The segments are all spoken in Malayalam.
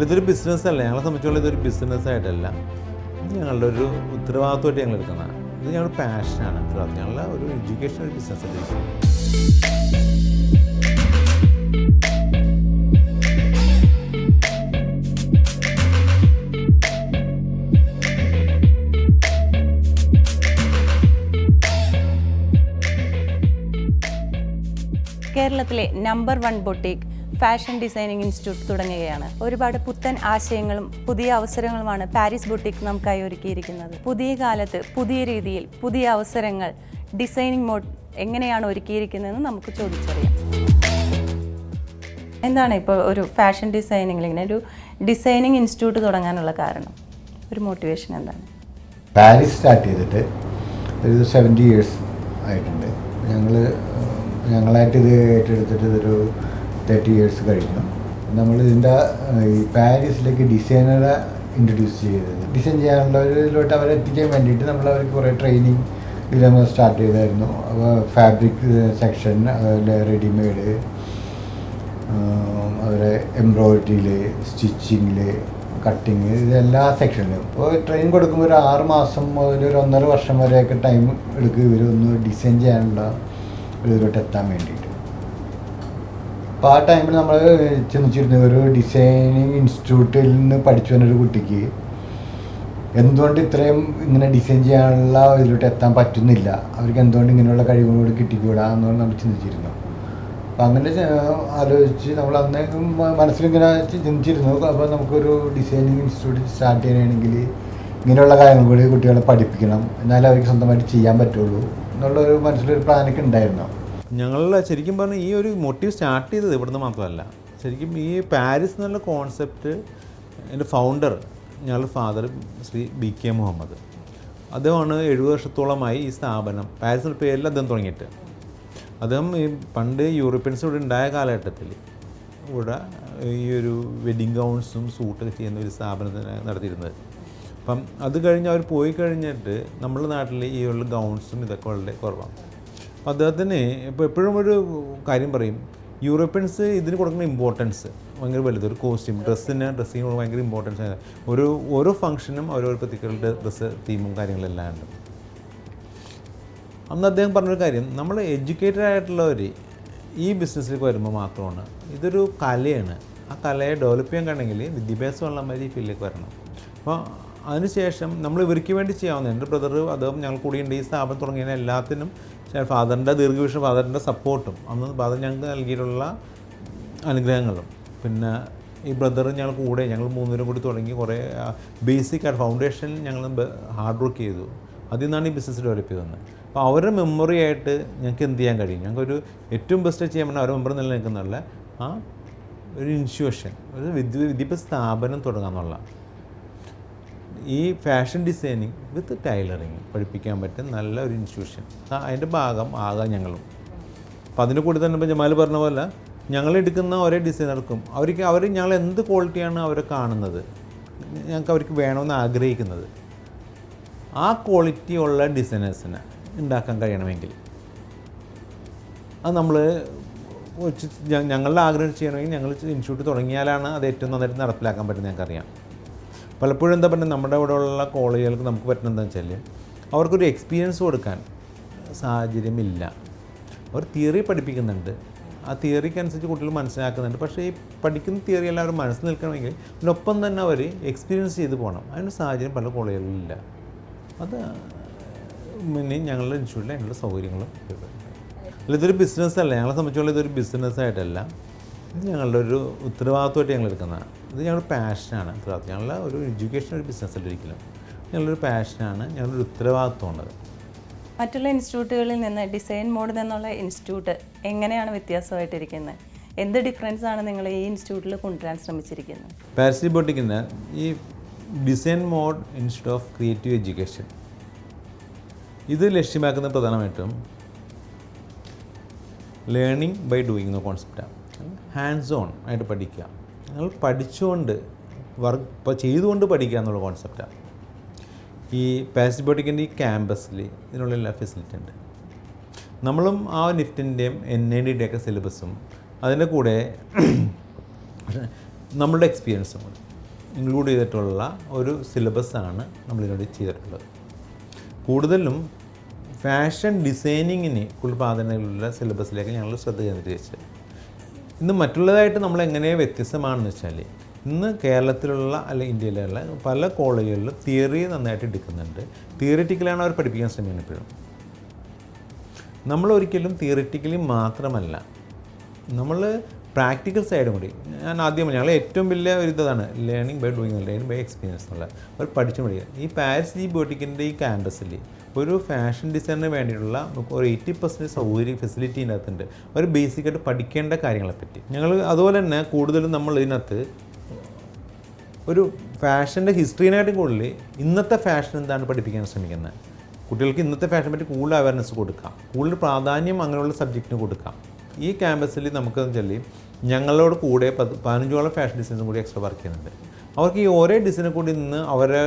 ഇതൊരു ബിസിനസ്സല്ല, ഞങ്ങളെ സംബന്ധിച്ചുള്ള ഇതൊരു ബിസിനസ്സായിട്ടല്ല, ഞങ്ങളുടെ ഒരു ഉത്തരവാദിത്വമായിട്ട് ഞങ്ങൾ എടുക്കുന്നതാണ്. ഇത് ഞങ്ങളുടെ പാഷനാണ്. ഉത്തരവാദിത്വം ഞങ്ങളുടെ ഒരു എഡ്യൂക്കേഷൻ, ഒരു ബിസിനസ്സായിട്ട് എടുക്കുന്നത്. കേരളത്തിലെ number 1 boutique fashion designing institute തുടങ്ങുകയാണ്. ഒരുപാട് പുത്തൻ ആശയങ്ങളും പുതിയ അവസരങ്ങളുമാണ് പാരീസ് ബൊട്ടീക്ക് നമുക്കായി ഒരുക്കിയിരിക്കുന്നത്. പുതിയ കാലത്ത് പുതിയ രീതിയിൽ പുതിയ അവസരങ്ങൾ ഡിസൈനിങ് മോഡ് എങ്ങനെയാണ് ഒരുക്കിയിരിക്കുന്നതെന്ന് നമുക്ക് ചോദിച്ചറിയാം. എന്താണ് ഇപ്പോൾ ഒരു ഫാഷൻ ഡിസൈനിങ്ങിൽ ഇങ്ങനെ ഒരു ഡിസൈനിങ് ഇൻസ്റ്റിറ്റ്യൂട്ട് തുടങ്ങാനുള്ള കാരണം, ഒരു മോട്ടിവേഷൻ എന്താണ്? പാരീസ് സ്റ്റാർട്ട് ചെയ്തിട്ട് ഒരു 70 years ആയിട്ടുണ്ട്. ഞങ്ങളായിട്ട് ഇത് ഏറ്റെടുത്തിട്ട് ഇതൊരു 30 years കഴിഞ്ഞു. നമ്മളിതിൻ്റെ ഈ പാരീസിലേക്ക് ഡിസൈനറെ ഇൻട്രൊഡ്യൂസ് ചെയ്തത്, ഡിസൈൻ ചെയ്യാനുള്ളവരിലോട്ട് അവരെ എത്തിക്കാൻ വേണ്ടിയിട്ട് അവർക്ക് കുറേ ട്രെയിനിങ് ഇത് നമ്മൾ സ്റ്റാർട്ട് ചെയ്തായിരുന്നു. അപ്പോൾ ഫാബ്രിക് സെക്ഷൻ, അതുപോലെ റെഡിമെയ്ഡ്, അവരെ എംബ്രോയിഡറിയിൽ, സ്റ്റിച്ചിങ്ങിൽ, കട്ടിങ്, ഇതെല്ലാ സെക്ഷനിലും. അപ്പോൾ ട്രെയിൻ കൊടുക്കുമ്പോൾ ഒരു 6 മാസം മുതൽ ഒരു 1.5 വർഷം വരെയൊക്കെ ടൈം എടുക്കും ഇവരൊന്ന് ഡിസൈൻ ചെയ്യാനുള്ള ഇതിലോട്ട് എത്താൻ വേണ്ടിയിട്ട്. അപ്പോൾ ആ ടൈമിൽ നമ്മൾ ചിന്തിച്ചിരുന്നു, ഒരു ഡിസൈനിങ് ഇൻസ്റ്റിറ്റ്യൂട്ടിൽ നിന്ന് പഠിച്ചു വന്നൊരു കുട്ടിക്ക് എന്തുകൊണ്ട് ഇത്രയും ഇങ്ങനെ ഡിസൈൻ ചെയ്യാനുള്ള ഇതിലോട്ട് എത്താൻ പറ്റുന്നില്ല, അവർക്ക് എന്തുകൊണ്ട് ഇങ്ങനെയുള്ള കഴിവുകളോട് കിട്ടിക്കൂടാ എന്നുകൊണ്ട് നമ്മൾ ചിന്തിച്ചിരുന്നു. അപ്പം അങ്ങനെ ആലോചിച്ച് നമ്മൾ അന്ന് മനസ്സിലിങ്ങനെ ചിന്തിച്ചിരുന്നു. അപ്പോൾ നമുക്കൊരു ഡിസൈനിങ് ഇൻസ്റ്റിറ്റ്യൂട്ട് സ്റ്റാർട്ട് ചെയ്യാനാണെങ്കിൽ ഇങ്ങനെയുള്ള കാര്യങ്ങൾ കൂടി കുട്ടികളെ പഠിപ്പിക്കണം, എന്നാലേ അവർക്ക് സ്വന്തമായിട്ട് ചെയ്യാൻ പറ്റുള്ളൂ എന്നുള്ളൊരു മനസ്സിലൊരു പ്ലാനൊക്കെ ഉണ്ടായിരുന്നു. ഞങ്ങൾ ശരിക്കും പറഞ്ഞാൽ ഈ ഒരു മോട്ടീവ് സ്റ്റാർട്ട് ചെയ്തത് ഇവിടുന്ന് മാത്രമല്ല. ശരിക്കും ഈ പാരീസ് എന്നുള്ള കോൺസെപ്റ്റ് എൻ്റെ ഫൗണ്ടർ, ഞങ്ങളുടെ ഫാദർ ശ്രീ BK മുഹമ്മദ്, അദ്ദേഹമാണ് 70 വർഷത്തോളമായി ഈ സ്ഥാപനം പാരീസ് എന്ന പേരിൽ അദ്ദേഹം തുടങ്ങിയിട്ട്. അദ്ദേഹം ഈ പണ്ട് യൂറോപ്യൻസ് ഇവിടെ ഉണ്ടായ കാലഘട്ടത്തിൽ ഇവിടെ ഈ ഒരു വെഡിങ് ഗൗൺസും സൂട്ടൊക്കെ ചെയ്യുന്ന ഒരു സ്ഥാപനത്തിന് നടത്തിയിരുന്നത്. അപ്പം അത് കഴിഞ്ഞ് അവർ പോയി കഴിഞ്ഞിട്ട് നമ്മുടെ നാട്ടിൽ ഈ ഉള്ള ഗൗൺസും ഇതൊക്കെ വളരെ കുറവാണ്. അപ്പോൾ അദ്ദേഹത്തിന് ഇപ്പോൾ എപ്പോഴും ഒരു കാര്യം പറയും, യൂറോപ്യൻസ് ഇതിന് കൊടുക്കുന്ന ഇമ്പോർട്ടൻസ് ഭയങ്കര വലുത്. ഒരു കോസ്റ്റ്യൂം, ഡ്രസ്സിന് ഭയങ്കര ഇമ്പോർട്ടൻസ് ആണ്. ഓരോ ഫംഗ്ഷനും ഓരോ പർട്ടിക്കുലർ ഡ്രസ്സ് തീമും കാര്യങ്ങളെല്ലാം ഉണ്ട്. അന്ന് അദ്ദേഹം പറഞ്ഞൊരു കാര്യം, നമ്മൾ എഡ്യൂക്കേറ്റഡ് ആയിട്ടുള്ളവർ ഈ ബിസിനസ്സിലേക്ക് വരുമ്പോൾ മാത്രമാണ്, ഇതൊരു കലയാണ്, ആ കലയെ ഡെവലപ്പ് ചെയ്യാൻ കഴിയണമെങ്കിൽ വിദ്യാഭ്യാസമുള്ളമാതിരി ഈ ഫീൽഡിലേക്ക് വരണം. അപ്പോൾ അതിനുശേഷം നമ്മൾ ഇവർക്ക് വേണ്ടി ചെയ്യാവുന്ന, എൻ്റെ ബ്രദർ അദ്ദേഹം ഞങ്ങൾ കൂടിയുണ്ട് ഈ സ്ഥാപനം തുടങ്ങിയതിന് എല്ലാത്തിനും ഫാദറിൻ്റെ ദീർഘവീക്ഷണം, ഫാദറിൻ്റെ സപ്പോർട്ടും അന്ന് ഫാദർ ഞങ്ങൾക്ക് നൽകിയിട്ടുള്ള അനുഗ്രഹങ്ങളും, പിന്നെ ഈ ബ്രദർ ഞങ്ങൾ കൂടെ ഞങ്ങൾ 3 പേരും കൂടി തുടങ്ങി കുറേ ബേസിക്കായിട്ട് ഫൗണ്ടേഷൻ ഞങ്ങൾ ഹാർഡ് വർക്ക് ചെയ്തു. അതിൽ നിന്നാണ് ഈ ബിസിനസ് ഡെവലപ്പ് ചെയ്തത്. അപ്പോൾ അവരുടെ മെമ്മറി ആയിട്ട് ഞങ്ങൾക്ക് എന്ത് ചെയ്യാൻ കഴിയും, ഞങ്ങൾക്കൊരു ഏറ്റവും ബെസ്റ്റ് ചെയ്യാൻ പറ്റുന്ന അവരുടെ മെമ്മറി നിലനിൽക്കുന്നുള്ള ആ ഒരു ഇൻസ്റ്റിറ്റ്യൂഷൻ, ഒരു വിദ്യാഭ്യാസ സ്ഥാപനം തുടങ്ങാമെന്നുള്ള ഈ ഫാഷൻ ഡിസൈനിങ് വിത്ത് ടൈലറിങ് പഠിപ്പിക്കാൻ പറ്റുന്ന നല്ല ഒരു ഇൻസ്റ്റിറ്റ്യൂഷൻ, അതിൻ്റെ ഭാഗം ആകാം ഞങ്ങളും. അപ്പോൾ അതിൻ്റെ കൂടെ തന്നെ ഇപ്പോൾ ജമാൽ പറഞ്ഞ പോലെ ഞങ്ങളെടുക്കുന്ന ഒരേ ഡിസൈനർക്കും അവർ ഞങ്ങൾ എന്ത് ക്വാളിറ്റിയാണ് അവരെ കാണുന്നത്, ഞങ്ങൾക്ക് അവർക്ക് വേണമെന്ന് ആഗ്രഹിക്കുന്നത്, ആ ക്വാളിറ്റി ഉള്ള ഡിസൈനേഴ്സിനെ ഉണ്ടാക്കാൻ കഴിയണമെങ്കിൽ അത് നമ്മൾ ഞങ്ങളുടെ ആഗ്രഹം ചെയ്യണമെങ്കിൽ ഞങ്ങൾ ഇൻസ്റ്റിറ്റ്യൂട്ട് തുടങ്ങിയാലാണ് അത് ഏറ്റവും നന്നായിട്ട് നടപ്പിലാക്കാൻ പറ്റുന്നത് ഞങ്ങൾക്കറിയാം. പലപ്പോഴും എന്താ പറയുക, നമ്മുടെ ഇവിടെയുള്ള കോളേജുകൾക്ക് നമുക്ക് പറ്റുന്നത് എന്താണെന്ന് വെച്ചാൽ അവർക്കൊരു എക്സ്പീരിയൻസ് കൊടുക്കാൻ സാഹചര്യമില്ല. അവർ തിയറി പഠിപ്പിക്കുന്നുണ്ട്, ആ തിയറിക്കനുസരിച്ച് കുട്ടികൾ മനസ്സിലാക്കുന്നുണ്ട്. പക്ഷേ ഈ പഠിക്കുന്ന തിയറി എല്ലാം അവർ മനസ്സിൽ നിൽക്കണമെങ്കിൽ അതിനൊപ്പം തന്നെ അവർ എക്സ്പീരിയൻസ് ചെയ്ത് പോകണം. അതിന് സാഹചര്യം പല കോളേജുകളിലില്ല. അത് പിന്നെ ഞങ്ങളുടെ ഇൻസ്റ്റിറ്റ്യൂട്ടിൽ അതിനുള്ള സൗകര്യങ്ങളും ഇതൊരു ബിസിനസ്സല്ല, ഞങ്ങളെ സംബന്ധിച്ചുള്ള ഇതൊരു ബിസിനസ്സായിട്ടല്ല, ഇത് ഞങ്ങളുടെ ഒരു ഉത്തരവാദിത്വമായിട്ട് ഞങ്ങൾ എടുക്കുന്നതാണ്. ഇത് ഞങ്ങളുടെ പാഷനാണ്. ഉത്തരവാദിത്വം ഞങ്ങളുടെ ഒരു എഡ്യൂക്കേഷൻ, ഒരു ബിസിനസ്സല്ല ഒരിക്കലും. ഞങ്ങളൊരു പാഷനാണ്, ഞങ്ങളുടെ ഉത്തരവാദിത്വമുള്ളത്. മറ്റുള്ള ഇൻസ്റ്റിറ്റ്യൂട്ടുകളിൽ നിന്ന് ഡിസൈൻ മോഡിൽ നിന്നുള്ള ഇൻസ്റ്റിറ്റ്യൂട്ട് എങ്ങനെയാണ് വ്യത്യാസമായിട്ടിരിക്കുന്നത്? എന്ത് ഡിഫറൻസ് ആണ് നിങ്ങൾ ഈ ഇൻസ്റ്റിറ്റ്യൂട്ടിൽ കൊണ്ടുവരാൻ ശ്രമിച്ചിരിക്കുന്നത്? പാരീസ് ബൊട്ടീക്കിൻ്റെ ഈ design mode institute of creative education, ഇത് ലക്ഷ്യമാക്കുന്നത് പ്രധാനമായിട്ടും ലേണിംഗ് ബൈ ഡൂയിങ് എന്ന കോൺസെപ്റ്റാണ്. ഹാൻഡ്സ് ഓൺ ആയിട്ട് പഠിക്കുക, നിങ്ങൾ പഠിച്ചുകൊണ്ട് ഇപ്പോൾ ചെയ്തുകൊണ്ട് പഠിക്കുക എന്നുള്ള കോൺസെപ്റ്റാണ്. ഈ പാരീസ് ബൊട്ടീക്കിൻ്റെ ഈ ക്യാമ്പസിൽ ഇതിനുള്ള എല്ലാ ഫെസിലിറ്റി ഉണ്ട്. നമ്മളും ആ നിഫ്റ്റിൻ്റെയും NIDയുടെയൊക്കെ സിലബസും അതിൻ്റെ കൂടെ നമ്മളുടെ എക്സ്പീരിയൻസും കൂടി ഇൻക്ലൂഡ് ചെയ്തിട്ടുള്ള ഒരു സിലബസാണ് നമ്മളിതിനോട് ചെയ്തിട്ടുള്ളത്. കൂടുതലും ഫാഷൻ ഡിസൈനിങ്ങിന് കൂടുതൽ പ്രാധാന്യമുള്ള സിലബസിലേക്ക് ഞങ്ങൾ ശ്രദ്ധ കേന്ദ്രീകരിച്ചത്. ഇന്ന് മറ്റുള്ളതായിട്ട് നമ്മൾ എങ്ങനെ വ്യത്യസ്തമാണെന്ന് വെച്ചാൽ, ഇന്ന് കേരളത്തിലുള്ള അല്ലെങ്കിൽ ഇന്ത്യയിലുള്ള പല കോളേജുകളിലും തിയറി നന്നായിട്ട് എടുക്കുന്നുണ്ട്. തിയറിറ്റിക്കലാണ് അവർ പഠിപ്പിക്കാൻ ശ്രമിക്കുന്നത്. എപ്പോഴും നമ്മളൊരിക്കലും തിയറിറ്റിക്കലി മാത്രമല്ല, നമ്മൾ പ്രാക്ടിക്കൽ സൈഡും കൂടി. ഞാൻ ആദ്യം ഞങ്ങൾ ഏറ്റവും വലിയ ഒരു ഇതാണ് learning by doing, learning by experience എന്നുള്ള അവർ പഠിച്ചു പഠിക്കുക. ഈ പാരിസ് ദി ബോട്ടിക്കിൻ്റെ ഈ ക്യാമ്പസിൽ ഒരു ഫാഷൻ ഡിസൈനറിന് വേണ്ടിയിട്ടുള്ള ഒരു 80% സൗകര്യം ഫെസിലിറ്റി ഇതിനകത്തുണ്ട്. ഒരു ബേസിക്കായിട്ട് പഠിക്കേണ്ട കാര്യങ്ങളെപ്പറ്റി ഞങ്ങൾ അതുപോലെ തന്നെ കൂടുതലും നമ്മൾ ഇതിനകത്ത് ഒരു ഫാഷൻ്റെ ഹിസ്റ്ററിനെക്കാട്ടും കൂടുതൽ ഇന്നത്തെ ഫാഷൻ എന്താണ് പഠിപ്പിക്കാൻ ശ്രമിക്കുന്നത്. കുട്ടികൾക്ക് ഇന്നത്തെ ഫാഷനെ പറ്റി കൂടുതൽ അവയർനെസ് കൊടുക്കാം, കൂടുതൽ പ്രാധാന്യം അങ്ങനെയുള്ള സബ്ജക്റ്റിന് കൊടുക്കാം. ഈ ക്യാമ്പസിൽ നമുക്ക് വെച്ചാൽ ഞങ്ങളോട് കൂടെ 15ഓളം ഫാഷൻ ഡിസൈനറും കൂടി എക്സ്ട്രാ വർക്ക് ചെയ്യുന്നുണ്ട്. അവർക്ക് ഈ ഓരോ ഡിസൈനെ കൂടി നിന്ന് അവരെ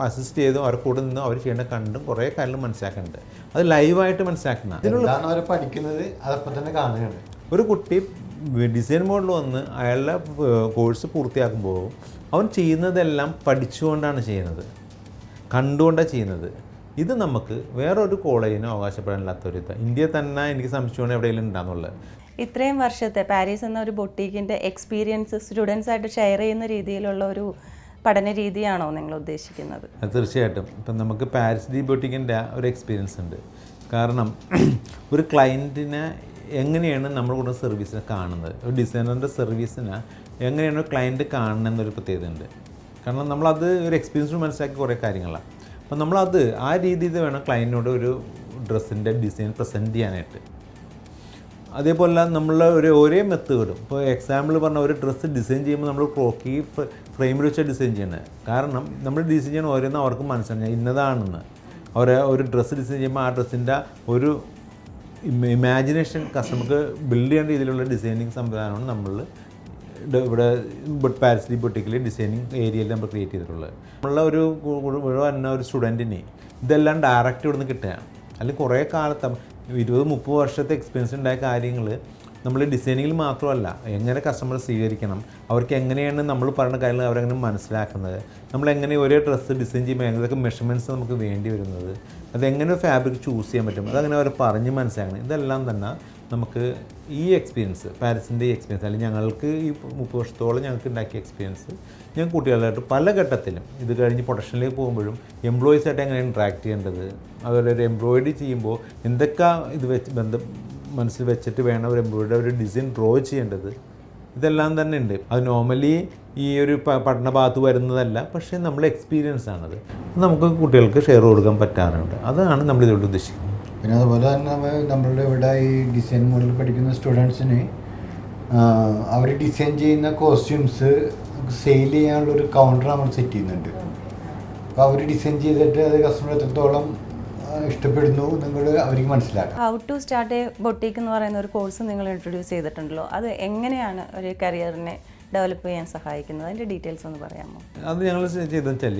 അസിസ്റ്റ് ചെയ്തും അവരുടെ കൂടെ നിന്ന് അവർ ചെയ്യേണ്ട കണ്ടും കുറേ കാര്യങ്ങൾ മനസ്സിലാക്കുന്നുണ്ട്. അത് ലൈവായിട്ട് മനസ്സിലാക്കുന്ന അവർ പഠിക്കുന്നത് അതപ്പം തന്നെ കാണുകയാണ്. ഒരു കുട്ടി ഡിസൈൻ മോഡിൽ വന്ന് അയാളുടെ കോഴ്സ് പൂർത്തിയാക്കുമ്പോൾ അവൻ ചെയ്യുന്നതെല്ലാം പഠിച്ചുകൊണ്ടാണ് ചെയ്യുന്നത്, കണ്ടുകൊണ്ടാണ് ചെയ്യുന്നത്. ഇത് നമുക്ക് വേറൊരു കോളേജിനും അവകാശപ്പെടാനില്ലാത്തൊരു ഇത് ഇന്ത്യയിൽ തന്നെ എനിക്ക് സംശയമാണ് എവിടെയെങ്കിലും ഉണ്ടാകുന്നുള്ളത്. ഇത്രയും വർഷത്തെ പാരീസ് എന്ന ഒരു ബൊട്ടീക്കിൻ്റെ എക്സ്പീരിയൻസ് സ്റ്റുഡൻസായിട്ട് ഷെയർ ചെയ്യുന്ന രീതിയിലുള്ള ഒരു പഠന രീതിയാണോ നിങ്ങൾ ഉദ്ദേശിക്കുന്നത്? തീർച്ചയായിട്ടും. ഇപ്പം നമുക്ക് പാരീസ് ദി ബൊട്ടീക്കിൻ്റെ ഒരു എക്സ്പീരിയൻസ് ഉണ്ട്. കാരണം ഒരു ക്ലയൻറ്റിനെ എങ്ങനെയാണ് നമ്മൾ കൊണ്ട് സർവീസിനെ കാണുന്നത്, ഒരു ഡിസൈനറിൻ്റെ സർവീസിനെ എങ്ങനെയാണ് ക്ലയൻറ്റ് കാണുന്നത് എന്നൊരു പ്രത്യേകത ഉണ്ട്. കാരണം നമ്മളത് ഒരു എക്സ്പീരിയൻസ് മനസ്സിലാക്കി കുറേ കാര്യങ്ങളാണ്. അപ്പം നമ്മളത് ആ രീതിയിൽ വേണം ക്ലയൻറ്റിനോട് ഒരു ഡ്രസ്സിൻ്റെ ഡിസൈൻ പ്രസൻറ്റ് ചെയ്യാനായിട്ട്. അതേപോലെ നമ്മൾ ഒരേ മെത്തേഡും ഇപ്പോൾ എക്സാമ്പിൾ പറഞ്ഞാൽ ഒരു ഡ്രസ്സ് ഡിസൈൻ ചെയ്യുമ്പോൾ നമ്മൾ ക്രോക്കി ഫ്രെയിമിൽ വെച്ചാൽ ഡിസൈൻ ചെയ്യണത്. കാരണം നമ്മൾ ഡിസൈൻ ചെയ്യണം ഓരോന്നും അവർക്ക് മനസ്സിലായി ഇന്നതാണെന്ന്. ഒരു ഡ്രസ്സ് ഡിസൈൻ ചെയ്യുമ്പോൾ ആ ഡ്രസ്സിൻ്റെ ഒരു ഇമാജിനേഷൻ കസ്റ്റമർക്ക് ബിൽഡ് ചെയ്യേണ്ട രീതിയിലുള്ള ഡിസൈനിങ് സംവിധാനമാണ് നമ്മൾ ഇവിടെ പാരിസ് ദി ബൊട്ടിക്കിൽ ഡിസൈനിങ് ഏരിയയിൽ നമ്മൾ ക്രിയേറ്റ് ചെയ്തിട്ടുള്ളത്. നമ്മളുടെ ഒരു സ്റ്റുഡൻറ്റിന് ഇതെല്ലാം ഡയറക്റ്റ് ഇവിടുന്ന് കിട്ടുകയാണ്. അല്ലെങ്കിൽ കുറേ കാലത്ത് 20-30 വർഷത്തെ എക്സ്പീരിയൻസ് ഉണ്ടായ കാര്യങ്ങൾ നമ്മൾ ഡിസൈനിങ്ങിൽ മാത്രമല്ല, എങ്ങനെ കസ്റ്റമർ സ്വീകരിക്കണം, അവർക്ക് എങ്ങനെയാണ് നമ്മൾ പറയുന്ന കാര്യങ്ങൾ അവരെങ്ങനെ മനസ്സിലാക്കുന്നത്, നമ്മളെങ്ങനെ ഒരേ ഡ്രസ്സ് ഡിസൈൻ ചെയ്യുമ്പോൾ ഏതൊക്കെ മെഷർമെൻറ്റ്സ് നമുക്ക് വേണ്ടി വരുന്നത്, അതെങ്ങനെ ഫാബ്രിക് ചൂസ് ചെയ്യാൻ പറ്റും, അതങ്ങനെ അവർ പറഞ്ഞ് മനസ്സിലാക്കണം. ഇതെല്ലാം തന്നെ നമുക്ക് ഈ എക്സ്പീരിയൻസ് പാരീസിൻ്റെ ഈ എക്സ്പീരിയൻസ് അല്ലെങ്കിൽ ഞങ്ങൾക്ക് ഈ 30 വർഷത്തോളം ഞങ്ങൾക്ക് ഉണ്ടാക്കിയ എക്സ്പീരിയൻസ് ഞാൻ കുട്ടികളായിട്ട് പല ഘട്ടത്തിലും ഇത് കഴിഞ്ഞ് പ്രൊഡക്ഷനിലേക്ക് പോകുമ്പോഴും എംപ്ലോയീസായിട്ട് എങ്ങനെ ഇൻട്രാക്ട് ചെയ്യേണ്ടത്, അതുപോലെ ഒരു എംബ്രോയിഡറി ചെയ്യുമ്പോൾ എന്തൊക്കെ ഇത് മനസ്സിൽ വെച്ചിട്ട് വേണം ഒരു എംബ്രോയിഡറി ഒരു ഡിസൈൻ ഡ്രോ ചെയ്യേണ്ടത്, ഇതെല്ലാം തന്നെ ഉണ്ട്. അത് നോർമലി ഈ ഒരു പഠന ഭാഗത്ത് വരുന്നതല്ല, പക്ഷേ നമ്മൾ എക്സ്പീരിയൻസ് ആണത്. നമുക്ക് കുട്ടികൾക്ക് ഷെയർ കൊടുക്കാൻ പറ്റാറുണ്ട്. അതാണ് നമ്മളിതുകൊണ്ട് ഉദ്ദേശിക്കുന്നത്. പിന്നെ അതുപോലെ തന്നെ നമ്മളുടെ ഇവിടെ ഈ ഡിസൈൻ മോഡൽ പഠിക്കുന്ന സ്റ്റുഡൻസിന് അവർ ഡിസൈൻ ചെയ്യുന്ന കോസ്റ്റ്യൂംസ് സെയിൽ ചെയ്യാനുള്ളൊരു കൗണ്ടർ നമ്മൾ സെറ്റ് ചെയ്യുന്നുണ്ട്. അപ്പോൾ അവർ ഡിസൈൻ ചെയ്തിട്ട് അത് കസ്റ്റമർ എത്രത്തോളം ഇഷ്ടപ്പെടുന്നു എന്നുള്ളത് അവർക്ക് മനസ്സിലാക്കാം. How to start a boutique എന്ന് പറയുന്ന ഒരു കോഴ്സ് നിങ്ങൾ ഇൻട്രൊഡ്യൂസ് ചെയ്തിട്ടുണ്ടല്ലോ, അത് എങ്ങനെയാണ് ഒരു കരിയറിനെ ഡെവലപ്പ് ചെയ്യാൻ സഹായിക്കുന്നത്? അതിൻ്റെ ഡീറ്റെയിൽസ് ഒന്ന് പറയാമോ? അത് ഞങ്ങൾ ചെയ്തെന്ന് വെച്ചാൽ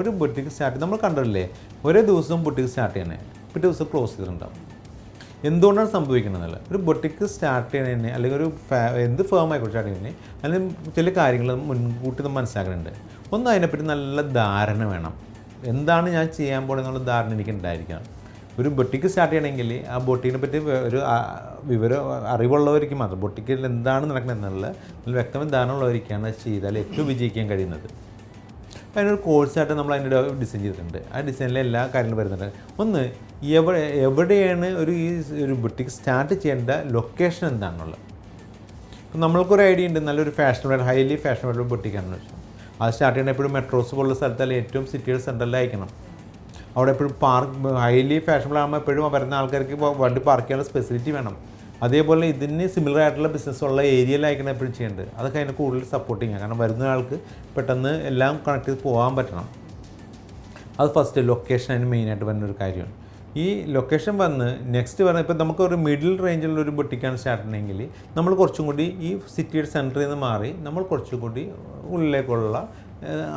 ഒരു ബൊട്ടീക്ക് സ്റ്റാർട്ട് നമ്മൾ കണ്ടില്ലേ, ഒരേ ദിവസം ബൊട്ടീക്ക് സ്റ്റാർട്ട് ചെയ്യണേ, പിറ്റേ ദിവസം ക്ലോസ് ചെയ്തിട്ടുണ്ടാവും. എന്തുകൊണ്ടാണ് സംഭവിക്കുന്നതല്ല, ഒരു ബൊട്ടിക്ക് സ്റ്റാർട്ട് ചെയ്യണതിന് അല്ലെങ്കിൽ ഒരു എന്ത് ഫേം ആയിക്കോട്ടെ സ്റ്റാർട്ട് ചെയ്യുന്നതിന് അല്ലെങ്കിൽ ചില കാര്യങ്ങൾ മുൻകൂട്ടി നമ്മൾ മനസ്സിലാക്കുന്നുണ്ട്. ഒന്ന് അതിനെപ്പറ്റി നല്ല ധാരണ വേണം. എന്താണ് ഞാൻ ചെയ്യാൻ പോകുന്നതെന്നുള്ള ധാരണ എനിക്ക് ഉണ്ടായിരിക്കണം. ഒരു ബൊട്ടിക്ക് സ്റ്റാർട്ട് ചെയ്യണമെങ്കിൽ ആ ബൊട്ടിക്കിനെ പറ്റി ഒരു അറിവുള്ളവർക്ക് മാത്രം, ബൊട്ടിക്കിൽ എന്താണ് നടക്കുന്നത് എന്നുള്ള വ്യക്തമായ ധാരണ ഉള്ളവർക്കാണ് അത് ചെയ്താൽ ഏറ്റവും വിജയിക്കാൻ കഴിയുന്നത്. അപ്പോൾ അതിനൊരു കോഴ്സായിട്ട് നമ്മൾ അതിൻ്റെ ഡിസൈൻ ചെയ്തിട്ടുണ്ട്. ആ ഡിസൈനിലെ എല്ലാ കാര്യങ്ങളും വരുന്നുണ്ട്. ഒന്ന്, എവിടെയാണ് ഒരു ബൊട്ടിക്ക് സ്റ്റാർട്ട് ചെയ്യേണ്ട ലൊക്കേഷൻ എന്താണെന്നുള്ളത്. അപ്പോൾ നമ്മൾക്കൊരു ഐഡിയ ഉണ്ട്, നല്ലൊരു ഫാഷനബിൾ ഹൈലി ഫാഷനബിൾ ബൊട്ടിക്കാണെന്ന് വെച്ചാൽ അത് സ്റ്റാർട്ട് ചെയ്യണം എപ്പോഴും മെട്രോസ് പോലുള്ള സ്ഥലത്തല്ല, ഏറ്റവും സിറ്റിയുടെ സെൻറ്ററിൽ അയക്കണം. അവിടെ എപ്പോഴും ഹൈലി ഫാഷനബിൾ ആകുമ്പോൾ എപ്പോഴും വരുന്ന ആൾക്കാർക്ക് വണ്ടി പാർക്ക് ചെയ്യാനുള്ള ഫെസിലിറ്റി വേണം. അതേപോലെ ഇതിന് സിമിലർ ആയിട്ടുള്ള ബിസിനസ്സുള്ള ഏരിയയിലായിരിക്കണം എപ്പോഴും ചെയ്യേണ്ടത്. അതൊക്കെ അതിന് കൂടുതൽ സപ്പോർട്ടിങ് ആണ്. കാരണം വരുന്ന ആൾക്ക് പെട്ടെന്ന് എല്ലാം കണക്ട് ചെയ്ത് പോകാൻ പറ്റണം. അത് ഫസ്റ്റ് ലൊക്കേഷൻ അതിന് മെയിനായിട്ട് വരുന്നൊരു കാര്യമാണ്. ഈ ലൊക്കേഷൻ വന്ന് നെക്സ്റ്റ് പറഞ്ഞാൽ ഇപ്പോൾ നമുക്കൊരു മിഡിൽ റേഞ്ചിലുള്ളൊരു ബൊട്ടിക്കാണ് സ്റ്റാർട്ട് ചെയ്യണമെങ്കിൽ നമ്മൾ കുറച്ചും കൂടി ഈ സിറ്റിയുടെ സെൻറ്ററിൽ നിന്ന് മാറി നമ്മൾ കുറച്ചും കൂടി ഉള്ളിലേക്കുള്ള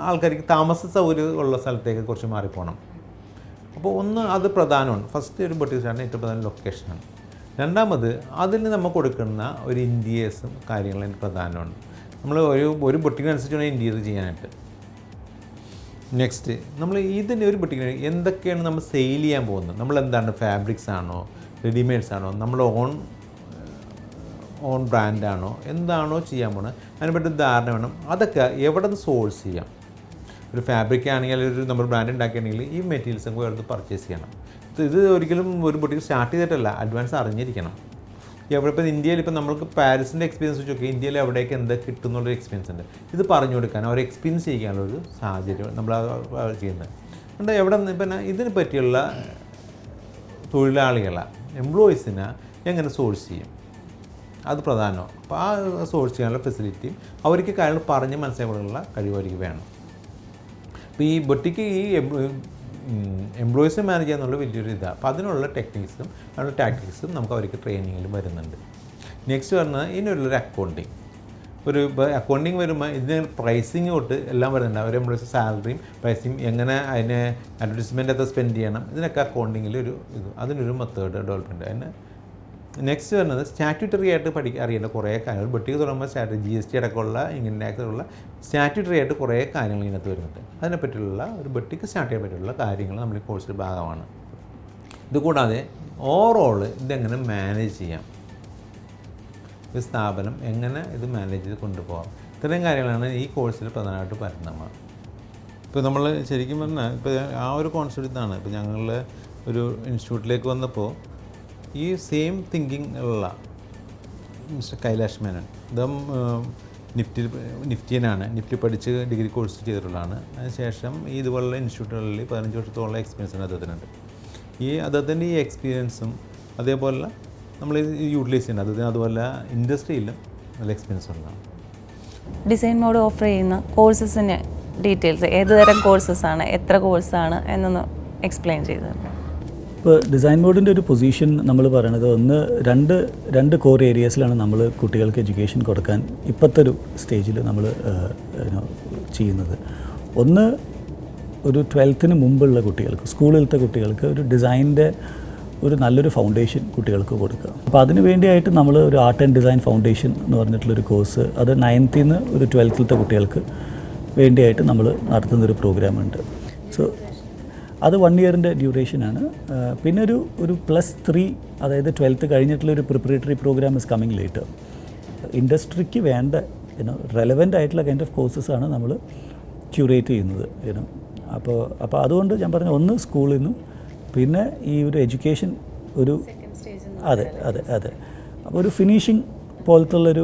ആൾക്കാർക്ക് താമസ സൗകര്യം ഉള്ള സ്ഥലത്തേക്ക് കുറച്ച് മാറിപ്പോകണം. അപ്പോൾ ഒന്ന് അത് പ്രധാനമാണ്. ഫസ്റ്റ് ഒരു ബൊട്ടിക്ക് സ്റ്റാർട്ട് ഏറ്റവും പ്രധാന ലൊക്കേഷനാണ്. രണ്ടാമത് അതിന് നമ്മൾ കൊടുക്കുന്ന ഒരു ഇൻറ്റീരിയേഴ്സും കാര്യങ്ങളും പ്രധാനമാണ്. നമ്മൾ ഒരു ബൊട്ടിക്കിനനുസരിച്ച് വേണം ഇൻറ്റീരിയർ ചെയ്യാനായിട്ട്. നെക്സ്റ്റ് നമ്മൾ ഇതിൻ്റെ ഒരു ബൊട്ടിക്കിന് എന്തൊക്കെയാണ് നമ്മൾ സെയിൽ ചെയ്യാൻ പോകുന്നത്, നമ്മൾ എന്താണ് ഫാബ്രിക്സ് ആണോ റെഡിമെയ്ഡ്സ് ആണോ നമ്മുടെ ഓൺ ബ്രാൻഡാണോ എന്താണോ ചെയ്യാൻ പോകുന്നത് അതിനെപ്പറ്റി ധാരണ വേണം. അതൊക്കെ എവിടെ നിന്ന് സോഴ്സ് ചെയ്യാം. ഒരു ഫാബ്രിക് ആണെങ്കിൽ നമ്മൾ ബ്രാൻഡ് ഉണ്ടാക്കുകയാണെങ്കിൽ ഈ മെറ്റീരിയൽസ് നമുക്ക് വേറെ പർച്ചേസ് ചെയ്യണം. ഇത് ഒരിക്കലും ഒരു ബൊട്ടിക്ക് സ്റ്റാർട്ട് ചെയ്തിട്ടല്ല, അഡ്വാൻസ് അറിഞ്ഞിരിക്കണം. എവിടെ ഇപ്പോൾ ഇന്ത്യയിൽ ഇപ്പോൾ നമ്മൾക്ക് പാരീസിൻ്റെ എക്സ്പീരിയൻസ് വെച്ച് നോക്കി ഇന്ത്യയിൽ എവിടേക്ക് എന്തൊക്കെ കിട്ടും എന്നുള്ളൊരു എക്സ്പീരിയൻസ് ഉണ്ട്. ഇത് പറഞ്ഞു കൊടുക്കാൻ അവർ എക്സ്പീരിയൻസ് ചെയ്യാനുള്ളൊരു സാഹചര്യം നമ്മൾ ചെയ്യുന്നത് ഉണ്ട്. എവിടെ നിന്ന് പിന്നെ ഇതിനെ പറ്റിയുള്ള തൊഴിലാളികളെ എംപ്ലോയീസിനെ എങ്ങനെ സോഴ്സ് ചെയ്യും, അത് പ്രധാനമാണ്. അപ്പോൾ ആ സോഴ്സ് ചെയ്യാനുള്ള ഫെസിലിറ്റിയും അവർക്ക് കാര്യങ്ങൾ പറഞ്ഞ് മനസ്സിലാക്കാനുള്ള കഴിവ് അവർക്ക് വേണം. അപ്പോൾ ഈ ബൊട്ടിക്ക് ഈ എംപ്ലോയീസിനെ മാനേജ് ചെയ്യാന്നുള്ള വലിയൊരു ഇതാണ്. അപ്പോൾ അതിനുള്ള ടെക്നിക്സും അതിനുള്ള ടാക്ടിക്സും നമുക്ക് അവർക്ക് ട്രെയിനിങ്ങിൽ വരുന്നുണ്ട്. നെക്സ്റ്റ് പറഞ്ഞാൽ ഇതിനുള്ളൊരു അക്കൗണ്ടിങ്. ഒരു അക്കൗണ്ടിങ് വരുമ്പോൾ ഇതിന് പ്രൈസിങ് തൊട്ട് എല്ലാം വരുന്നുണ്ട്. അവർ എംപ്ലോയീസ് സാലറിയും പ്രൈസിങ് എങ്ങനെ അതിന് അഡ്വർടൈസ്മെൻ്റ് ഒക്കെ സ്പെൻഡ് ചെയ്യണം, ഇതിനൊക്കെ അക്കൗണ്ടിങ്ങിൽ അതിനൊരു മെത്തേഡ് ഡെവലപ്മെൻറ്റ്. അതിന് നെക്സ്റ്റ് വരുന്നത് സ്റ്റാറ്റ്യൂട്ടറി ആയിട്ട് അറിയേണ്ട കുറേ കാര്യങ്ങൾ. ബൊട്ടിക്ക് തുടങ്ങുമ്പോൾ GST അടക്കമുള്ള ഇൻകം ടാക്സുള്ള സ്റ്റാറ്റ്യൂട്ടറി ആയിട്ട് കുറേ കാര്യങ്ങൾ ഇതിനകത്ത് വരുന്നുണ്ട്. അതിനെപ്പറ്റിയുള്ള ഒരു ബൊട്ടിക്ക് സ്റ്റാർട്ട് ചെയ്യാൻ പറ്റിയുള്ള കാര്യങ്ങൾ നമ്മൾ ഈ കോഴ്സിൻ്റെ ഭാഗമാണ്. ഇതുകൂടാതെ ഓവറോൾ ഇതെങ്ങനെ മാനേജ് ചെയ്യാം, ഒരു സ്ഥാപനം എങ്ങനെ ഇത് മാനേജ് ചെയ്ത് കൊണ്ടുപോകാം, ഇത്രയും കാര്യങ്ങളാണ് ഈ കോഴ്സിൽ പ്രധാനമായിട്ട് പറയുന്നത്. ഇപ്പോൾ നമ്മൾ ശരിക്കും പറഞ്ഞാൽ ഇപ്പോൾ ആ ഒരു കോൺസെപ്റ്റ് ഇതാണ്. ഇപ്പോൾ ഞങ്ങൾ ഒരു ഇൻസ്റ്റിറ്റ്യൂട്ടിലേക്ക് വന്നപ്പോൾ ഈ സെയിം തിങ്കിങ് ഉള്ള മിസ്റ്റർ കൈലാഷ് മേനോൻ, ഇതും നിഫ്റ്റിയനാണ്. നിഫ്റ്റി പഠിച്ച് ഡിഗ്രി കോഴ്സ് ചെയ്തിട്ടുള്ളതാണ്. അതിനുശേഷം ഈ ഇതുപോലുള്ള ഇൻസ്റ്റിറ്റ്യൂട്ടുകളിൽ 15 വർഷത്തോളം എക്സ്പീരിയൻസ് അദ്ദേഹത്തിനുണ്ട്. അദ്ദേഹത്തിൻ്റെ ഈ എക്സ്പീരിയൻസും അതേപോലെ നമ്മൾ യൂട്ടിലൈസ് ചെയ്യുന്നത് അതുപോലെ ഇൻഡസ്ട്രിയിലും നല്ല എക്സ്പീരിയൻസ് ഉള്ളതാണ്. ഡിസൈൻ മോഡ് ഓഫർ ചെയ്യുന്ന കോഴ്സസിന് ഡീറ്റെയിൽസ്, ഏതുതരം കോഴ്സസാണ്, എത്ര കോഴ്സാണ് എന്നൊന്ന് എക്സ്പ്ലെയിൻ ചെയ്തത്. ഇപ്പോൾ ഡിസൈൻ മോഡിൻ്റെ ഒരു പൊസിഷൻ നമ്മൾ പറയണത് രണ്ട് കോർ ഏരിയസിലാണ് നമ്മൾ കുട്ടികൾക്ക് എഡ്യൂക്കേഷൻ കൊടുക്കാൻ ഇപ്പോഴത്തെ ഒരു സ്റ്റേജിൽ നമ്മൾ ചെയ്യുന്നത്. ഒന്ന് ഒരു 12th മുമ്പുള്ള കുട്ടികൾക്ക്, സ്കൂളിലത്തെ കുട്ടികൾക്ക് ഒരു ഡിസൈനിൻ്റെ ഒരു നല്ലൊരു ഫൗണ്ടേഷൻ കുട്ടികൾക്ക് കൊടുക്കുക. അപ്പോൾ അതിന് വേണ്ടിയായിട്ട് നമ്മൾ ഒരു ആർട്ട് ആൻഡ് ഡിസൈൻ ഫൗണ്ടേഷൻ എന്ന് പറഞ്ഞിട്ടുള്ളൊരു കോഴ്സ്, അത് 9th നിന്ന് ഒരു 12th കുട്ടികൾക്ക് വേണ്ടിയായിട്ട് നമ്മൾ നടത്തുന്നൊരു പ്രോഗ്രാമുണ്ട്. സോ അത് 1 ഇയറിൻ്റെ ഡ്യൂറേഷനാണ്. പിന്നെ ഒരു +3, അതായത് 12th കഴിഞ്ഞിട്ടുള്ളൊരു preparatory program is coming later. ഇൻഡസ്ട്രിക്ക് വേണ്ട റെലവൻ്റ് ആയിട്ടുള്ള കൈൻഡ് ഓഫ് കോഴ്സസാണ് നമ്മൾ ക്യൂറേറ്റ് ചെയ്യുന്നത്. അപ്പോൾ അതുകൊണ്ട് ഞാൻ പറഞ്ഞ ഒന്ന് സ്കൂളിൽ നിന്നും പിന്നെ ഈ ഒരു എഡ്യൂക്കേഷൻ അതെ അപ്പോൾ ഒരു ഫിനിഷിങ് പോലത്തുള്ളൊരു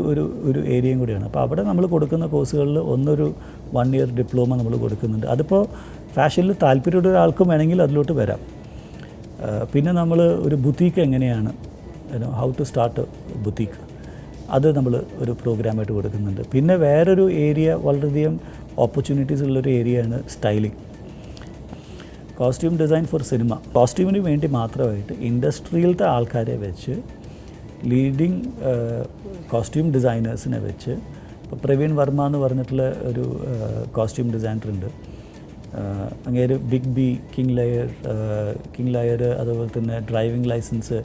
ഒരു ഏരിയയും കൂടിയാണ്. അപ്പോൾ അവിടെ നമ്മൾ കൊടുക്കുന്ന കോഴ്സുകളിൽ ഒന്നൊരു 1 ഇയർ ഡിപ്ലോമ നമ്മൾ കൊടുക്കുന്നുണ്ട്. അതിപ്പോൾ ഫാഷനിൽ താല്പര്യമുള്ള ഒരാൾക്കും വേണമെങ്കിൽ അതിലോട്ട് വരാം. പിന്നെ നമ്മൾ ഒരു ബുത്തീക്ക് എങ്ങനെയാണ്, ഹൗ ടു സ്റ്റാർട്ട് ബുത്തീക്ക്, അത് നമ്മൾ ഒരു പ്രോഗ്രാമായിട്ട് കൊടുക്കുന്നുണ്ട്. പിന്നെ വേറൊരു ഏരിയ, വളരെയധികം ഓപ്പർച്യൂണിറ്റീസ് ഉള്ളൊരു ഏരിയയാണ് styling, costume design for cinema. കോസ്റ്റ്യൂമിന് വേണ്ടി മാത്രമായിട്ട് ഇൻഡസ്ട്രിയിലത്തെ ആൾക്കാരെ വെച്ച്, ലീഡിങ് കോസ്റ്റ്യൂം ഡിസൈനേഴ്സിനെ വെച്ച്, ഇപ്പോൾ പ്രവീൺ വർമ്മ എന്ന് പറഞ്ഞിട്ടുള്ള ഒരു കോസ്റ്റ്യൂം ഡിസൈനർ ഉണ്ട്. അങ്ങേര് ബിഗ് ബി, കിങ് ലയർ, അതുപോലെ തന്നെ ഡ്രൈവിംഗ് ലൈസൻസ്.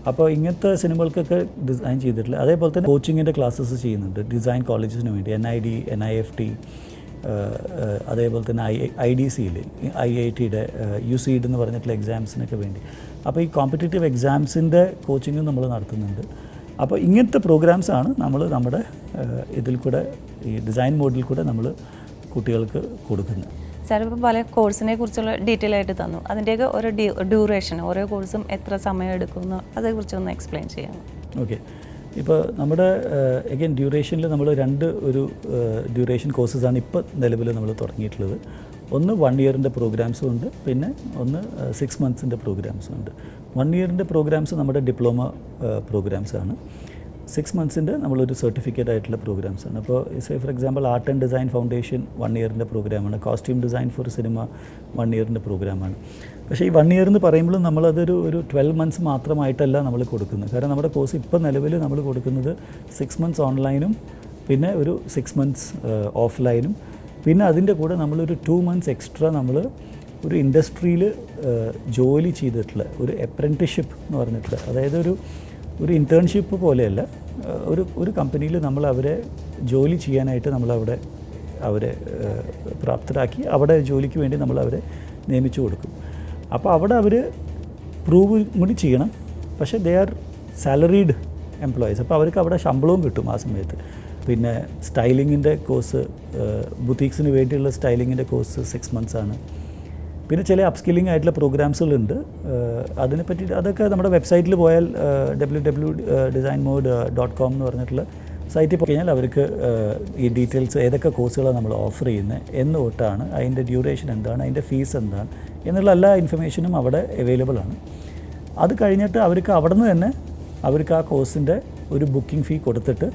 അപ്പോൾ ഇങ്ങനത്തെ സിനിമകൾക്കൊക്കെ ഡിസൈൻ ചെയ്തിട്ടുള്ള, അതേപോലെ തന്നെ കോച്ചിങ്ങിൻ്റെ ക്ലാസ്സസ് ചെയ്യുന്നുണ്ട് ഡിസൈൻ കോളേജസിന് വേണ്ടി, NID, NIFT, അതേപോലെ തന്നെ IDCയിൽ IITയുടെ UCED എന്ന് പറഞ്ഞിട്ടുള്ള എക്സാംസിനൊക്കെ വേണ്ടി. അപ്പോൾ ഈ കോമ്പറ്റേറ്റീവ് എക്സാംസിൻ്റെ കോച്ചിങ്ങും നമ്മൾ നടത്തുന്നുണ്ട്. അപ്പോൾ ഇങ്ങനത്തെ പ്രോഗ്രാംസാണ് നമ്മൾ നമ്മുടെ ഇതിൽ കൂടെ, ഈ ഡിസൈൻ മോഡിൽ കൂടെ നമ്മൾ കുട്ടികൾക്ക് കൊടുക്കുന്നത്. സാർ ഇപ്പോൾ പല കോഴ്സിനെ കുറിച്ചുള്ള ഡീറ്റെയിൽ ആയിട്ട് തന്നു. അതിൻ്റെയൊക്കെ ഓരോ ഡ്യൂറേഷൻ, ഓരോ കോഴ്സും എത്ര സമയം എടുക്കുന്നു, അതേക്കുറിച്ചൊന്ന് എക്സ്പ്ലെയിൻ ചെയ്യാം. ഓക്കെ, ഇപ്പോൾ നമ്മുടെ അഗൈൻ ഡ്യൂറേഷനിൽ നമ്മൾ ഒരു ഡ്യൂറേഷൻ കോഴ്സസാണ് ഇപ്പോൾ നിലവിൽ നമ്മൾ തുടങ്ങിയിട്ടുള്ളത്. ഒന്ന് 1 ഇയറിൻ്റെ പ്രോഗ്രാംസും ഉണ്ട്, പിന്നെ ഒന്ന് 6 months പ്രോഗ്രാംസും ഉണ്ട്. 1 ഇയറിൻ്റെ പ്രോഗ്രാംസ് നമ്മുടെ ഡിപ്ലോമ പ്രോഗ്രാംസാണ്. 6 months നമ്മളൊരു സർട്ടിഫിക്കറ്റ് ആയിട്ടുള്ള പ്രോഗ്രാംസാണ്. അപ്പോൾ say for example art and design foundation 1 ഇയറിൻ്റെ പ്രോഗ്രാമാണ്. കോസ്റ്റ്യൂം ഡിസൈൻ ഫോർ സിനിമ 1 ഇയറിൻ്റെ പ്രോഗ്രാമാണ്. പക്ഷേ ഈ 1 ഇയർ എന്ന് പറയുമ്പോൾ നമ്മളതൊരു 12 months മാത്രമായിട്ടല്ല നമ്മൾ കൊടുക്കുന്നത്. കാരണം നമ്മുടെ കോഴ്സ് ഇപ്പോൾ നിലവിൽ നമ്മൾ കൊടുക്കുന്നത് 6 months ഓൺലൈനും പിന്നെ ഒരു 6 months ഓഫ്ലൈനും, പിന്നെ അതിൻ്റെ കൂടെ നമ്മളൊരു 2 months എക്സ്ട്രാ നമ്മൾ ഒരു ഇൻഡസ്ട്രിയിൽ ജോലി ചെയ്തിട്ടുള്ള ഒരു അപ്രൻറ്റിസ്ഷിപ്പ് എന്ന് പറഞ്ഞിട്ടുള്ള, അതായത് ഒരു ഇൻറ്റേൺഷിപ്പ് പോലെയല്ല, ഒരു കമ്പനിയിൽ നമ്മൾ അവരെ ജോലി ചെയ്യാനായിട്ട് നമ്മളവിടെ അവരെ പ്രാപ്തരാക്കി അവിടെ ജോലിക്ക് വേണ്ടി നമ്മൾ അവരെ നിയമിച്ചു കൊടുക്കും. അപ്പോൾ അവിടെ അവർ പ്രൂവ് കൂടി ചെയ്യണം. പക്ഷേ ദേ ആർ സാലറീഡ് എംപ്ലോയീസ്. അപ്പോൾ അവർക്ക് അവിടെ ശമ്പളവും കിട്ടും ആ സമയത്ത്. പിന്നെ സ്റ്റൈലിങ്ങിൻ്റെ കോഴ്സ്, ബുട്ടീക്സിന് വേണ്ടിയുള്ള സ്റ്റൈലിങ്ങിൻ്റെ കോഴ്സ് 6 months ആണ്. പിന്നെ ചില അപ്സ്കില്ലിംഗ് ആയിട്ടുള്ള പ്രോഗ്രാംസുകളുണ്ട്. അതിനെപ്പറ്റി അതൊക്കെ നമ്മുടെ വെബ്സൈറ്റിൽ പോയാൽ www.designmode.com എന്ന് പറഞ്ഞിട്ടുള്ള സൈറ്റിൽ പോയി കഴിഞ്ഞാൽ അവർക്ക് ഈ ഡീറ്റെയിൽസ് ഏതൊക്കെ കോഴ്സുകളാണ് നമ്മൾ ഓഫർ ചെയ്യുന്നത് എന്ന് തൊട്ടാണ്, അതിൻ്റെ ഡ്യൂറേഷൻ എന്താണ്, അതിൻ്റെ ഫീസ് എന്താണ് എന്നുള്ള എല്ലാ ഇൻഫർമേഷനും അവിടെ അവൈലബിൾ ആണ്. അത് കഴിഞ്ഞിട്ട് അവർക്ക് അവിടെ നിന്ന് തന്നെ അവർക്ക് ആ കോഴ്സിൻ്റെ ഒരു ബുക്കിംഗ് ഫീ കൊടുത്തിട്ട്,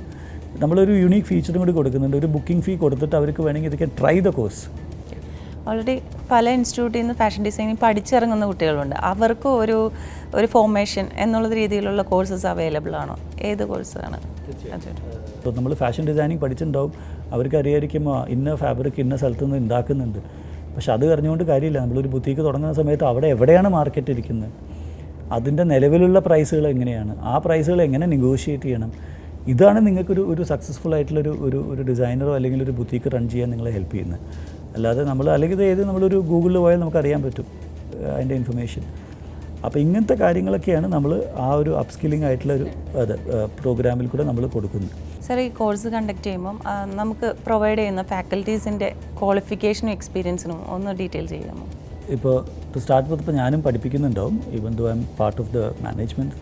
നമ്മളൊരു യുണീക്ക് ഫീച്ചറും കൂടി കൊടുക്കുന്നുണ്ട്. ഒരു ബുക്കിംഗ് ഫീ കൊടുത്തിട്ട് അവർക്ക് വേണമെങ്കിൽ ഇതൊക്കെ ട്രൈ ദ കോഴ്സ്. ഓൾറെഡി പല ഇൻസ്റ്റിറ്റ്യൂട്ടിൽ നിന്ന് ഫാഷൻ ഡിസൈനിങ് പഠിച്ചിറങ്ങുന്ന കുട്ടികളുണ്ട്. അവർക്ക് ഒരു ഫോർമേഷൻ എന്നുള്ള രീതിയിലുള്ള കോഴ്സസ് അവൈലബിൾ ആണോ? ഏത് കോഴ്സാണ്? അപ്പോൾ നമ്മൾ ഫാഷൻ ഡിസൈനിങ് പഠിച്ചിട്ടുണ്ടാവും, അവർക്ക് അറിയായിരിക്കും ഇന്ന ഫാബ്രിക് ഇന്ന സ്ഥലത്ത് നിന്ന് ഉണ്ടാക്കുന്നുണ്ട്. പക്ഷെ അത് അറിഞ്ഞുകൊണ്ട് കാര്യമില്ല. നമ്മളൊരു ബുട്ടീക്ക് തുടങ്ങുന്ന സമയത്ത് അവിടെ എവിടെയാണ് മാർക്കറ്റ് ഇരിക്കുന്നത്, അതിൻ്റെ നിലവിലുള്ള പ്രൈസുകൾ എങ്ങനെയാണ്, ആ പ്രൈസുകൾ എങ്ങനെ നെഗോഷിയേറ്റ് ചെയ്യണം, ഇതാണ് നിങ്ങൾക്കൊരു സക്സസ്ഫുൾ ആയിട്ടുള്ളൊരു ഒരു ഡിസൈനറോ അല്ലെങ്കിൽ ഒരു ബുട്ടീക്ക് റൺ ചെയ്യാൻ നിങ്ങളെ ഹെൽപ്പ് ചെയ്യുന്നത്. അല്ലാതെ അല്ലെങ്കിൽ നമ്മളൊരു ഗൂഗിളിൽ പോയാൽ നമുക്കറിയാൻ പറ്റും അതിൻ്റെ ഇൻഫർമേഷൻ. അപ്പോൾ ഇങ്ങനത്തെ കാര്യങ്ങളൊക്കെയാണ് നമ്മൾ ആ ഒരു അപ്സ്കില്ലിംഗ് ആയിട്ടുള്ള പ്രോഗ്രാമിൽ കൂടെ നമ്മൾ കൊടുക്കുന്നത്. സാർ, ഈ കോഴ്സ് കണ്ടക്ട് ചെയ്യുമ്പം നമുക്ക് പ്രൊവൈഡ് ചെയ്യുന്ന ഫാക്കൽറ്റീസിൻ്റെ ക്വാളിഫിക്കേഷനും എക്സ്പീരിയൻസിനും ഒന്ന് ഡീറ്റെയിൽ ചെയ്യാമോ? ഇപ്പോൾ സ്റ്റാർട്ട് ചെയ്തപ്പോൾ ഞാനും പഠിപ്പിക്കുന്നുണ്ടാവും. Even though I am part of the management.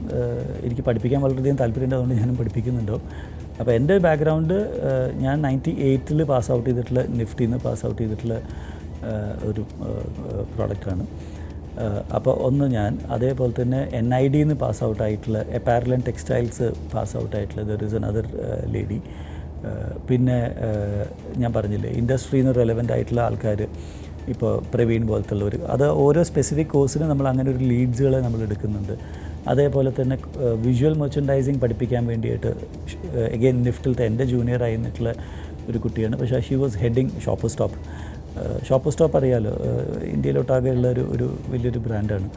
എനിക്ക് പഠിപ്പിക്കാൻ വളരെയധികം താല്പര്യമുണ്ട്, അതുകൊണ്ട് ഞാനും പഠിപ്പിക്കുന്നുണ്ടാവും. അപ്പോൾ എൻ്റെ ബാക്ക്ഗ്രൗണ്ട്, ഞാൻ 98 പാസ് ഔട്ട് ചെയ്തിട്ടുള്ള നിഫ്റ്റിന്ന് പാസ് ഔട്ട് ചെയ്തിട്ടുള്ള ഒരു പ്രോഡക്റ്റാണ്. അപ്പോൾ ഞാൻ അതേപോലെ തന്നെ NIDന്ന് പാസ് ഔട്ട് ആയിട്ടുള്ള apparel and textiles pass out ആയിട്ടുള്ള ദർ ഇസ് അനദർ ലേഡി. പിന്നെ ഞാൻ പറഞ്ഞില്ലേ ഇൻഡസ്ട്രിയിൽ നിന്ന് റെലവൻ്റ് ആയിട്ടുള്ള ആൾക്കാർ, ഇപ്പോൾ പ്രവീൺ പോലത്തെ ഉള്ളവർ, അത് ഓരോ സ്പെസിഫിക് കോഴ്സിന് നമ്മൾ അങ്ങനെ ഒരു ലീഡ്സുകളെ നമ്മൾ എടുക്കുന്നുണ്ട്. അതേപോലെ തന്നെ വിഷ്വൽ മെർച്ചൻഡൈസിങ് പഠിപ്പിക്കാൻ വേണ്ടിയിട്ട് എഗെയിൻ നിഫ്റ്റിലത്തെ എൻ്റെ ജൂനിയർ ആയിരുന്നിട്ടുള്ള ഒരു കുട്ടിയാണ്. പക്ഷേ she was heading shopper stop. Shopper stop അറിയാമല്ലോ, ഇന്ത്യയിലൊട്ടാകെയുള്ള ഒരു വലിയൊരു ബ്രാൻഡാണ്.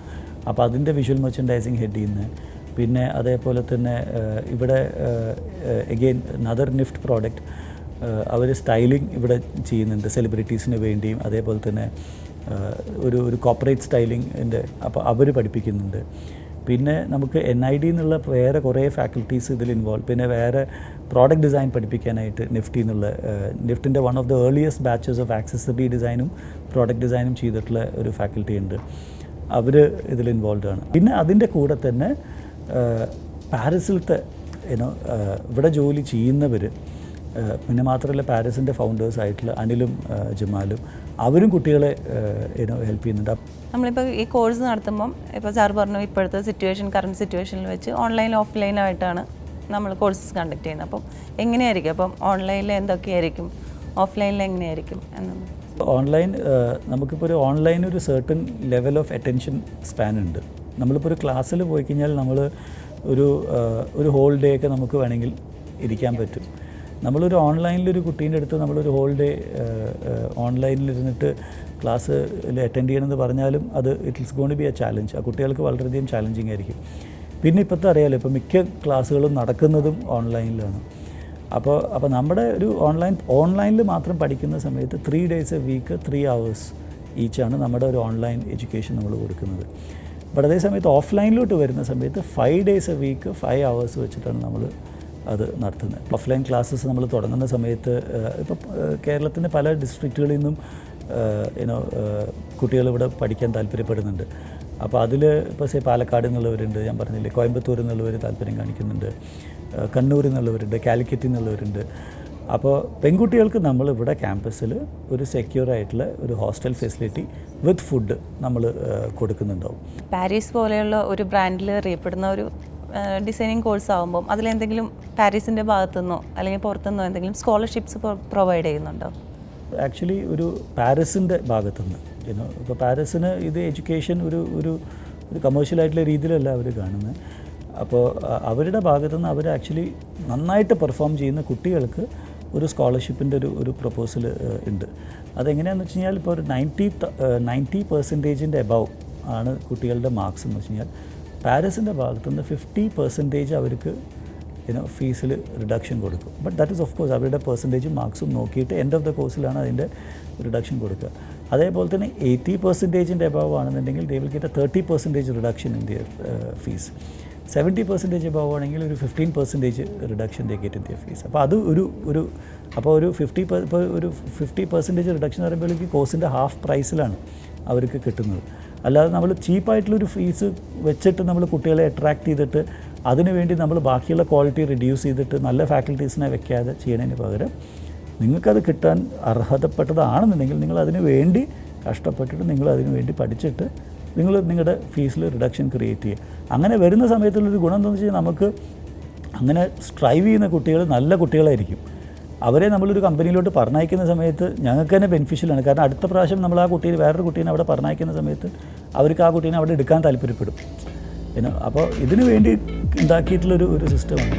അപ്പോൾ അതിൻ്റെ വിഷ്വൽ മെർച്ചൻഡൈസിങ് ഹെഡ് ചെയ്യുന്നത്. പിന്നെ അതേപോലെ തന്നെ ഇവിടെ എഗെയിൻ നദർ നിഫ്റ്റ് പ്രോഡക്റ്റ്, അവർ സ്റ്റൈലിംഗ് ഇവിടെ ചെയ്യുന്നുണ്ട് സെലിബ്രിറ്റീസിന് വേണ്ടിയും. അതേപോലെ തന്നെ ഒരു കോർപ്പറേറ്റ് സ്റ്റൈലിങ്ങിൻ്റെ അപ്പോൾ അവർ പഠിപ്പിക്കുന്നുണ്ട്. പിന്നെ നമുക്ക് NID എന്നുള്ള വേറെ കുറേ ഫാക്കൽറ്റീസ് ഇതിൽ ഇൻവോൾവ്. പിന്നെ വേറെ പ്രോഡക്റ്റ് ഡിസൈൻ പഠിപ്പിക്കാനായിട്ട് നിഫ്റ്റിൻ്റെ one of the earliest batches of accessory ഡിസൈനും പ്രോഡക്റ്റ് ഡിസൈനും ചെയ്തിട്ടുള്ള ഒരു ഫാക്കൽറ്റി ഉണ്ട്. അവർ ഇതിൽ ഇൻവോൾവ് ആണ്. പിന്നെ അതിൻ്റെ കൂടെ തന്നെ പാരീസിലത്തെ ഇവിടെ ജോലി ചെയ്യുന്നവർ, പിന്നെ മാത്രമല്ല പാരീസിൻ്റെ ഫൗണ്ടേഴ്സായിട്ടുള്ള അനിലും ജമാലും, അവരും കുട്ടികളെ ഹെൽപ്പ് ചെയ്യുന്നുണ്ട്. നമ്മളിപ്പോൾ ഈ കോഴ്സ് നടത്തുമ്പം ഇപ്പോൾ സാർ പറഞ്ഞു ഇപ്പോഴത്തെ കറണ്ട് സിറ്റുവേഷനിൽ വെച്ച് ഓൺലൈൻ ഓഫ്ലൈനായിട്ടാണ് നമ്മൾ കോഴ്സസ് കണ്ടക്ട് ചെയ്യുന്നത്. അപ്പം എങ്ങനെയായിരിക്കും, അപ്പം ഓൺലൈനിൽ എന്തൊക്കെയായിരിക്കും, ഓഫ്ലൈനിൽ എങ്ങനെയായിരിക്കും എന്നത്? ഓൺലൈൻ നമുക്കിപ്പോൾ ഒരു certain level of attention span ഉണ്ട്. നമ്മളിപ്പോൾ ഒരു ക്ലാസ്സിൽ പോയി കഴിഞ്ഞാൽ നമ്മൾ ഒരു ഹോൾ ഡേ ഒക്കെ നമുക്ക് വേണമെങ്കിൽ ഇരിക്കാൻ പറ്റും. നമ്മളൊരു ഓൺലൈനിലൊരു കുട്ടീൻ്റെ അടുത്ത് നമ്മളൊരു ഹോൾ ഡേ ഓൺലൈനിലിരുന്നിട്ട് ക്ലാസ്സിൽ അറ്റൻഡ് ചെയ്യണമെന്ന് പറഞ്ഞാലും it's going to be a challenge. ആ കുട്ടികൾക്ക് വളരെയധികം ചാലഞ്ചിങ് ആയിരിക്കും. പിന്നെ ഇപ്പോഴത്തെ അറിയാമല്ലോ, ഇപ്പോൾ മിക്ക ക്ലാസ്സുകളും നടക്കുന്നതും ഓൺലൈനിലാണ്. അപ്പോൾ നമ്മുടെ ഒരു ഓൺലൈനിൽ മാത്രം പഠിക്കുന്ന സമയത്ത് 3 days a week 3 hours ഈച്ചാണ് നമ്മുടെ ഒരു ഓൺലൈൻ എഡ്യൂക്കേഷൻ നമ്മൾ കൊടുക്കുന്നത്. ബട്ട് അതേ സമയത്ത് ഓഫ്ലൈനിലോട്ട് വരുന്ന സമയത്ത് 5 days a week 5 hours വെച്ചിട്ടാണ് നമ്മൾ അത് നടത്തുന്നത്. ഓഫ്ലൈൻ ക്ലാസ്സസ് നമ്മൾ തുടങ്ങുന്ന സമയത്ത് ഇപ്പോൾ കേരളത്തിൻ്റെ പല ഡിസ്ട്രിക്റ്റുകളിൽ നിന്നും കുട്ടികൾ ഇവിടെ പഠിക്കാൻ താല്പര്യപ്പെടുന്നുണ്ട്. അപ്പോൾ അതിൽ ഇപ്പോൾ പാലക്കാട് നിന്നുള്ളവരുണ്ട്, ഞാൻ പറഞ്ഞില്ലേ, കോയമ്പത്തൂരിൽ നിന്നുള്ളവർ താല്പര്യം കാണിക്കുന്നുണ്ട്, കണ്ണൂരിൽ നിന്നുള്ളവരുണ്ട്, കാലിക്കറ്റിൽ നിന്നുള്ളവരുണ്ട്. അപ്പോൾ പെൺകുട്ടികൾക്ക് നമ്മളിവിടെ ക്യാമ്പസിൽ ഒരു സെക്യൂർ ആയിട്ടുള്ള ഒരു ഹോസ്റ്റൽ ഫെസിലിറ്റി വിത്ത് ഫുഡ് നമ്മൾ കൊടുക്കുന്നുണ്ടാവും. പാരീസ് പോലെയുള്ള ഒരു ബ്രാൻഡിൽ അറിയപ്പെടുന്ന ഒരു ഡിസൈനിങ് കോഴ്സ് ആകുമ്പം അതിലെന്തെങ്കിലും പാരീസിൻ്റെ ഭാഗത്തുനിന്നോ അല്ലെങ്കിൽ പുറത്തുനിന്നോ എന്തെങ്കിലും സ്കോളർഷിപ്സ് പ്രൊവൈഡ് ചെയ്യുന്നുണ്ടോ? ആക്ച്വലി ഒരു പാരീസിൻ്റെ ഭാഗത്തുനിന്ന് ഇപ്പോൾ പാരീസിന് ഇത് എഡ്യൂക്കേഷൻ ഒരു കമേഴ്ഷ്യലായിട്ടുള്ള രീതിയിലല്ല അവർ കാണുന്നത്. അപ്പോൾ അവരുടെ ഭാഗത്തുനിന്ന് അവർ ആക്ച്വലി നന്നായിട്ട് പെർഫോം ചെയ്യുന്ന കുട്ടികൾക്ക് ഒരു സ്കോളർഷിപ്പിൻ്റെ ഒരു പ്രപ്പോസൽ ഉണ്ട്. അതെങ്ങനെയാണെന്ന് വെച്ച് കഴിഞ്ഞാൽ ഇപ്പോൾ ഒരു 90% എബവ് ആണ് കുട്ടികളുടെ മാർക്സ് എന്ന് വെച്ച് കഴിഞ്ഞാൽ പാരീസിൻ്റെ ഭാഗത്തുനിന്ന് 50% അവർക്ക് ഫീസിൽ റിഡക്ഷൻ കൊടുക്കും. But that is of course അവരുടെ പെർസെൻറ്റേജും മാർക്സും നോക്കിയിട്ട് എൻഡ് ഓഫ് ദ കോഴ്സിലാണ് അതിൻ്റെ റിഡക്ഷൻ കൊടുക്കുക. അതേപോലെ തന്നെ 80% എബവ് ആണെന്നുണ്ടെങ്കിൽ they will get a 30% reduction in their fees. 70% above ആണെങ്കിൽ ഒരു 15% reduction they get in their fees. അപ്പോൾ അത് ഒരു 50% റിഡക്ഷൻ എന്ന് പറയുമ്പോഴേക്ക് കോഴ്സിൻ്റെ ഹാഫ് പ്രൈസിലാണ് അവർക്ക് കിട്ടുന്നത്. അല്ലാതെ നമ്മൾ ചീപ്പായിട്ടുള്ളൊരു ഫീസ് വെച്ചിട്ട് നമ്മൾ കുട്ടികളെ അട്രാക്ട് ചെയ്തിട്ട് അതിനു വേണ്ടി നമ്മൾ ബാക്കിയുള്ള ക്വാളിറ്റി റിഡ്യൂസ് ചെയ്തിട്ട് നല്ല ഫാക്കൽറ്റീസിനെ വെക്കാതെ ചെയ്യണതിന് പകരം നിങ്ങൾക്കത് കിട്ടാൻ അർഹതപ്പെട്ടതാണെന്നുണ്ടെങ്കിൽ നിങ്ങൾ അതിന് വേണ്ടി കഷ്ടപ്പെട്ടിട്ട് നിങ്ങൾ അതിന് വേണ്ടി പഠിച്ചിട്ട് നിങ്ങൾ നിങ്ങളുടെ ഫീസിൽ റിഡക്ഷൻ ക്രിയേറ്റ് ചെയ്യുക. അങ്ങനെ വരുന്ന സമയത്തുള്ളൊരു ഗുണം എന്താണെന്ന് വെച്ചാൽ നമുക്ക് അങ്ങനെ സ്ട്രൈവ് ചെയ്യുന്ന കുട്ടികൾ നല്ല കുട്ടികളായിരിക്കും. അവരെ നമ്മളൊരു കമ്പനിയിലോട്ട് പറഞ്ഞയക്കുന്ന സമയത്ത് ഞങ്ങൾക്ക് തന്നെ ബെനിഫിഷ്യലാണ്. കാരണം അടുത്ത പ്രാവശ്യം നമ്മൾ ആ കുട്ടീനെ വേറൊരു കുട്ടീനെ അവിടെ പറഞ്ഞയക്കുന്ന സമയത്ത് അവർക്ക് ആ കുട്ടീനെ അവിടെ എടുക്കാൻ താല്പര്യപ്പെടും. അപ്പോൾ ഇതിനു വേണ്ടി ഉണ്ടാക്കിയിട്ടുള്ളൊരു സിസ്റ്റമാണ്.